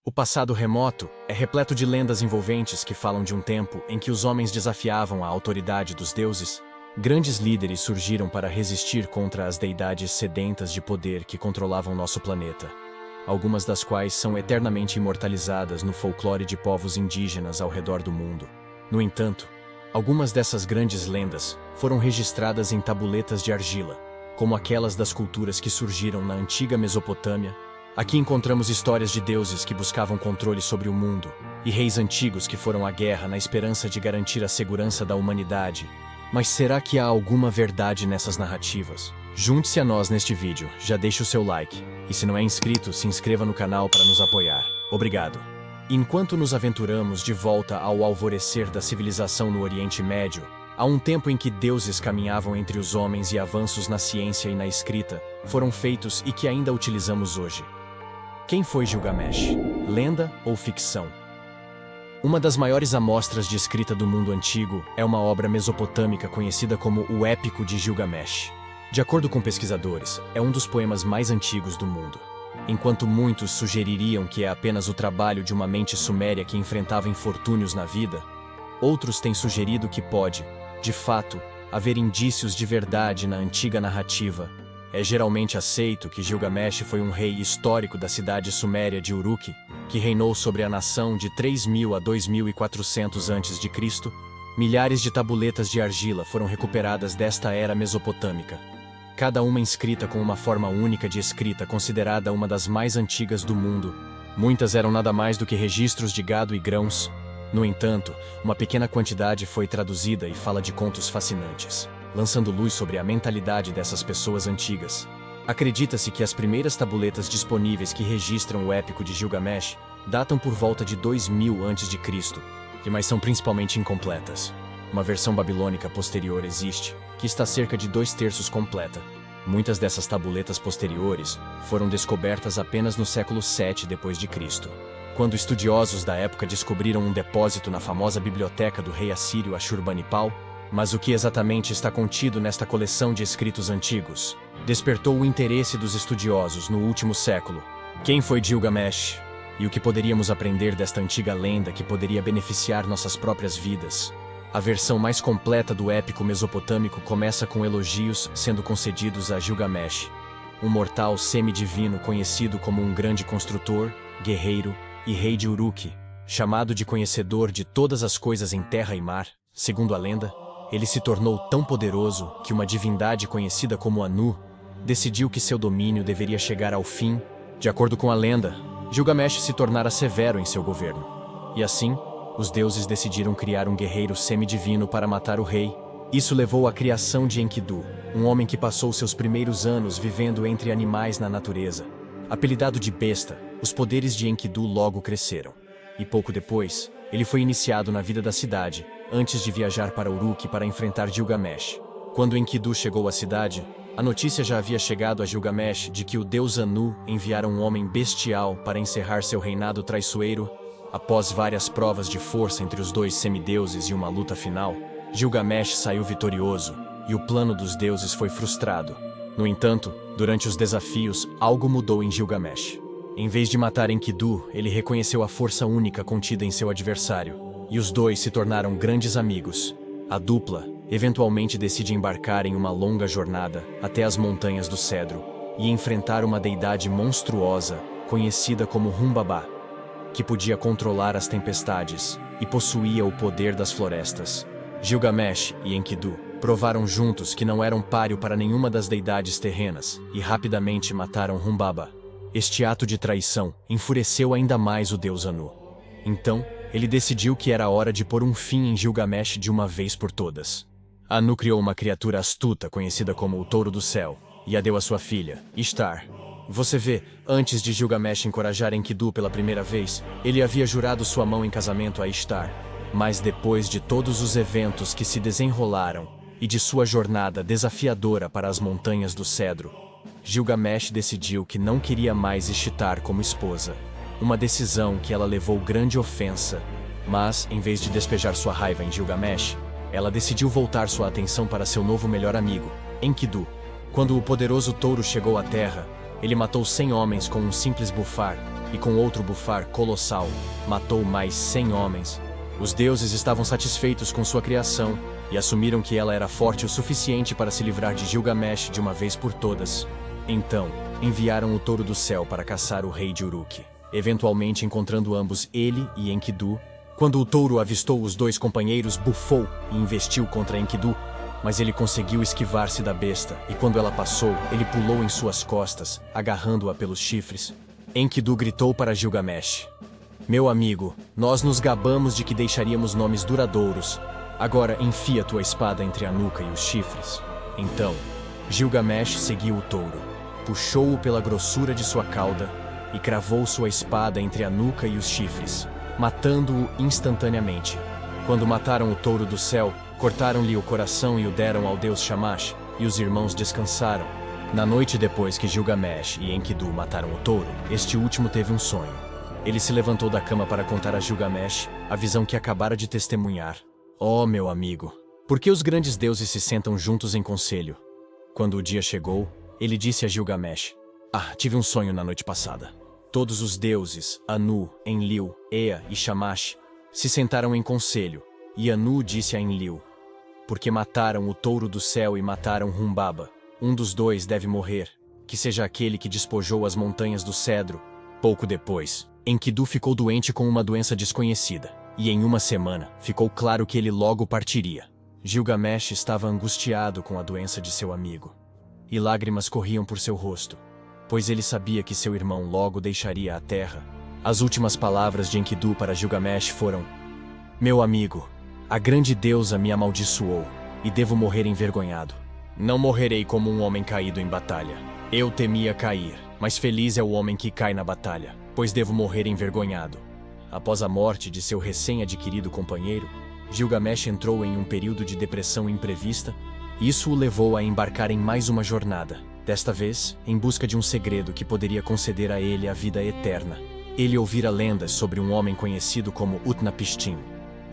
O passado remoto é repleto de lendas envolventes que falam de um tempo em que os homens desafiavam a autoridade dos deuses. Grandes líderes surgiram para resistir contra as deidades sedentas de poder que controlavam nosso planeta, algumas das quais são eternamente imortalizadas no folclore de povos indígenas ao redor do mundo. No entanto, algumas dessas grandes lendas foram registradas em tabuletas de argila, como aquelas das culturas que surgiram na antiga Mesopotâmia. Aqui encontramos histórias de deuses que buscavam controle sobre o mundo, e reis antigos que foram à guerra na esperança de garantir a segurança da humanidade. Mas será que há alguma verdade nessas narrativas? Junte-se a nós neste vídeo, já deixe o seu like, e se não é inscrito, se inscreva no canal para nos apoiar. Obrigado! Enquanto nos aventuramos de volta ao alvorecer da civilização no Oriente Médio, há um tempo em que deuses caminhavam entre os homens e avanços na ciência e na escrita foram feitos e que ainda utilizamos hoje. Quem foi Gilgamesh? Lenda ou ficção? Uma das maiores amostras de escrita do mundo antigo é uma obra mesopotâmica conhecida como o Épico de Gilgamesh. De acordo com pesquisadores, é um dos poemas mais antigos do mundo. Enquanto muitos sugeririam que é apenas o trabalho de uma mente suméria que enfrentava infortúnios na vida, outros têm sugerido que pode, de fato, haver indícios de verdade na antiga narrativa. É geralmente aceito que Gilgamesh foi um rei histórico da cidade suméria de Uruk, que reinou sobre a nação de 3000 a 2400 a.C. Milhares de tabuletas de argila foram recuperadas desta era mesopotâmica, cada uma inscrita com uma forma única de escrita considerada uma das mais antigas do mundo. Muitas eram nada mais do que registros de gado e grãos. No entanto, uma pequena quantidade foi traduzida e fala de contos fascinantes, lançando luz sobre a mentalidade dessas pessoas antigas. Acredita-se que as primeiras tabuletas disponíveis que registram o Épico de Gilgamesh datam por volta de 2000 a.C., mas são principalmente incompletas. Uma versão babilônica posterior existe, que está cerca de 2/3 completa. Muitas dessas tabuletas posteriores foram descobertas apenas no século 7 d.C., quando estudiosos da época descobriram um depósito na famosa biblioteca do rei assírio Ashurbanipal. Mas o que exatamente está contido nesta coleção de escritos antigos despertou o interesse dos estudiosos no último século. Quem foi Gilgamesh? E o que poderíamos aprender desta antiga lenda que poderia beneficiar nossas próprias vidas? A versão mais completa do épico mesopotâmico começa com elogios sendo concedidos a Gilgamesh, um mortal semidivino conhecido como um grande construtor, guerreiro e rei de Uruk, chamado de conhecedor de todas as coisas em terra e mar. Segundo a lenda, ele se tornou tão poderoso que uma divindade conhecida como Anu decidiu que seu domínio deveria chegar ao fim. De acordo com a lenda, Gilgamesh se tornara severo em seu governo. E assim, os deuses decidiram criar um guerreiro semidivino para matar o rei. Isso levou à criação de Enkidu, um homem que passou seus primeiros anos vivendo entre animais na natureza. Apelidado de Besta, os poderes de Enkidu logo cresceram. E pouco depois, ele foi iniciado na vida da cidade, antes de viajar para Uruk para enfrentar Gilgamesh. Quando Enkidu chegou à cidade, a notícia já havia chegado a Gilgamesh de que o deus Anu enviara um homem bestial para encerrar seu reinado traiçoeiro. Após várias provas de força entre os dois semideuses e uma luta final, Gilgamesh saiu vitorioso, e o plano dos deuses foi frustrado. No entanto, durante os desafios, algo mudou em Gilgamesh. Em vez de matar Enkidu, ele reconheceu a força única contida em seu adversário, e os dois se tornaram grandes amigos. A dupla eventualmente decide embarcar em uma longa jornada até as Montanhas do Cedro e enfrentar uma deidade monstruosa conhecida como Humbaba, que podia controlar as tempestades e possuía o poder das florestas. Gilgamesh e Enkidu provaram juntos que não eram páreo para nenhuma das deidades terrenas e rapidamente mataram Humbaba. Este ato de traição enfureceu ainda mais o deus Anu. Então, ele decidiu que era hora de pôr um fim em Gilgamesh de uma vez por todas. Anu criou uma criatura astuta conhecida como o Touro do Céu e a deu à sua filha, Ishtar. Você vê, antes de Gilgamesh encorajar Enkidu pela primeira vez, ele havia jurado sua mão em casamento a Ishtar. Mas depois de todos os eventos que se desenrolaram e de sua jornada desafiadora para as Montanhas do Cedro, Gilgamesh decidiu que não queria mais Ishtar como esposa. Uma decisão que ela levou grande ofensa, mas, em vez de despejar sua raiva em Gilgamesh, ela decidiu voltar sua atenção para seu novo melhor amigo, Enkidu. Quando o poderoso touro chegou à terra, ele matou 100 homens com um simples bufar, e com outro bufar colossal, matou mais 100 homens. Os deuses estavam satisfeitos com sua criação e assumiram que ela era forte o suficiente para se livrar de Gilgamesh de uma vez por todas. Então, enviaram o touro do céu para caçar o rei de Uruk, eventualmente encontrando ambos ele e Enkidu. Quando o touro avistou os dois companheiros, bufou e investiu contra Enkidu, mas ele conseguiu esquivar-se da besta, e quando ela passou, ele pulou em suas costas, agarrando-a pelos chifres. Enkidu gritou para Gilgamesh: "Meu amigo, nós nos gabamos de que deixaríamos nomes duradouros. Agora enfia tua espada entre a nuca e os chifres." Então, Gilgamesh seguiu o touro, puxou-o pela grossura de sua cauda e cravou sua espada entre a nuca e os chifres, matando-o instantaneamente. Quando mataram o touro do céu, cortaram-lhe o coração e o deram ao deus Shamash, e os irmãos descansaram. Na noite depois que Gilgamesh e Enkidu mataram o touro, este último teve um sonho. Ele se levantou da cama para contar a Gilgamesh a visão que acabara de testemunhar. "Oh, meu amigo, por que os grandes deuses se sentam juntos em conselho?" Quando o dia chegou, ele disse a Gilgamesh: "Tive um sonho na noite passada. Todos os deuses, Anu, Enlil, Ea e Shamash, se sentaram em conselho, e Anu disse a Enlil: porque mataram o touro do céu e mataram Humbaba. Um dos dois deve morrer, que seja aquele que despojou as montanhas do cedro." Pouco depois, Enkidu ficou doente com uma doença desconhecida, e em uma semana ficou claro que ele logo partiria. Gilgamesh estava angustiado com a doença de seu amigo, e lágrimas corriam por seu rosto, pois ele sabia que seu irmão logo deixaria a terra. As últimas palavras de Enkidu para Gilgamesh foram: "Meu amigo, a grande deusa me amaldiçoou, e devo morrer envergonhado. Não morrerei como um homem caído em batalha. Eu temia cair, mas feliz é o homem que cai na batalha, pois devo morrer envergonhado." Após a morte de seu recém-adquirido companheiro, Gilgamesh entrou em um período de depressão imprevista. Isso o levou a embarcar em mais uma jornada, desta vez em busca de um segredo que poderia conceder a ele a vida eterna. Ele ouvira lendas sobre um homem conhecido como Utnapishtim,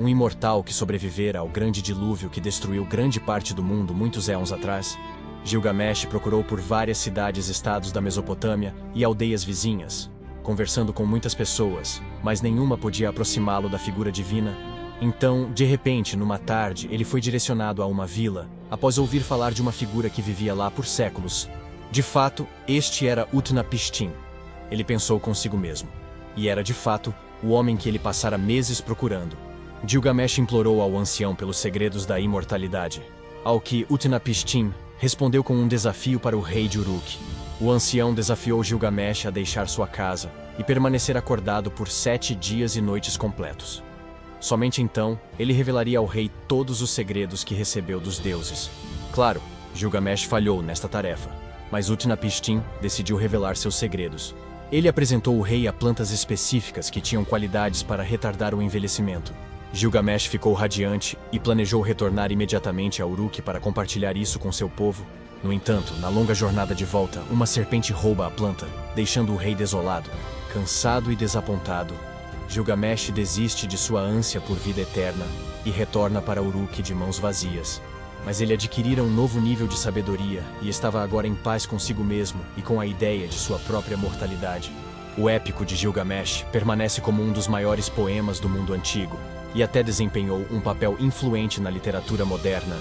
um imortal que sobrevivera ao grande dilúvio que destruiu grande parte do mundo muitos éons atrás. Gilgamesh procurou por várias cidades-estados da Mesopotâmia e aldeias vizinhas, conversando com muitas pessoas, mas nenhuma podia aproximá-lo da figura divina. Então, de repente, numa tarde, ele foi direcionado a uma vila, após ouvir falar de uma figura que vivia lá por séculos. De fato, este era Utnapishtim. Ele pensou consigo mesmo. E era, de fato, o homem que ele passara meses procurando. Gilgamesh implorou ao ancião pelos segredos da imortalidade, ao que Utnapishtim respondeu com um desafio para o rei de Uruk. O ancião desafiou Gilgamesh a deixar sua casa e permanecer acordado por 7 dias e noites completos. Somente então, ele revelaria ao rei todos os segredos que recebeu dos deuses. Claro, Gilgamesh falhou nesta tarefa, mas Utnapishtim decidiu revelar seus segredos. Ele apresentou o rei a plantas específicas que tinham qualidades para retardar o envelhecimento. Gilgamesh ficou radiante e planejou retornar imediatamente a Uruk para compartilhar isso com seu povo. No entanto, na longa jornada de volta, uma serpente rouba a planta, deixando o rei desolado, cansado e desapontado. Gilgamesh desiste de sua ânsia por vida eterna e retorna para Uruk de mãos vazias. Mas ele adquirira um novo nível de sabedoria e estava agora em paz consigo mesmo e com a ideia de sua própria mortalidade. O épico de Gilgamesh permanece como um dos maiores poemas do mundo antigo e até desempenhou um papel influente na literatura moderna.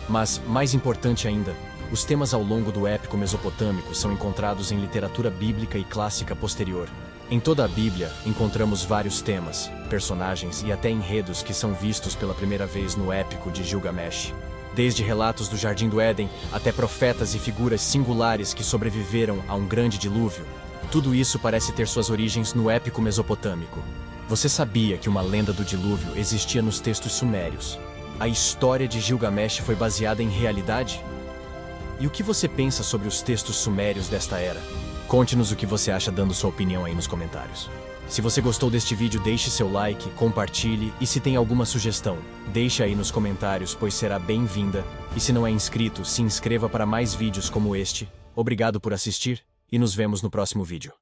Mas, mais importante ainda, os temas ao longo do épico mesopotâmico são encontrados em literatura bíblica e clássica posterior. Em toda a Bíblia, encontramos vários temas, personagens e até enredos que são vistos pela primeira vez no épico de Gilgamesh. Desde relatos do Jardim do Éden até profetas e figuras singulares que sobreviveram a um grande dilúvio, tudo isso parece ter suas origens no épico mesopotâmico. Você sabia que uma lenda do dilúvio existia nos textos sumérios? A história de Gilgamesh foi baseada em realidade? E o que você pensa sobre os textos sumérios desta era? Conte-nos o que você acha dando sua opinião aí nos comentários. Se você gostou deste vídeo, deixe seu like, compartilhe e se tem alguma sugestão, deixe aí nos comentários, pois será bem-vinda. E se não é inscrito, se inscreva para mais vídeos como este. Obrigado por assistir e nos vemos no próximo vídeo.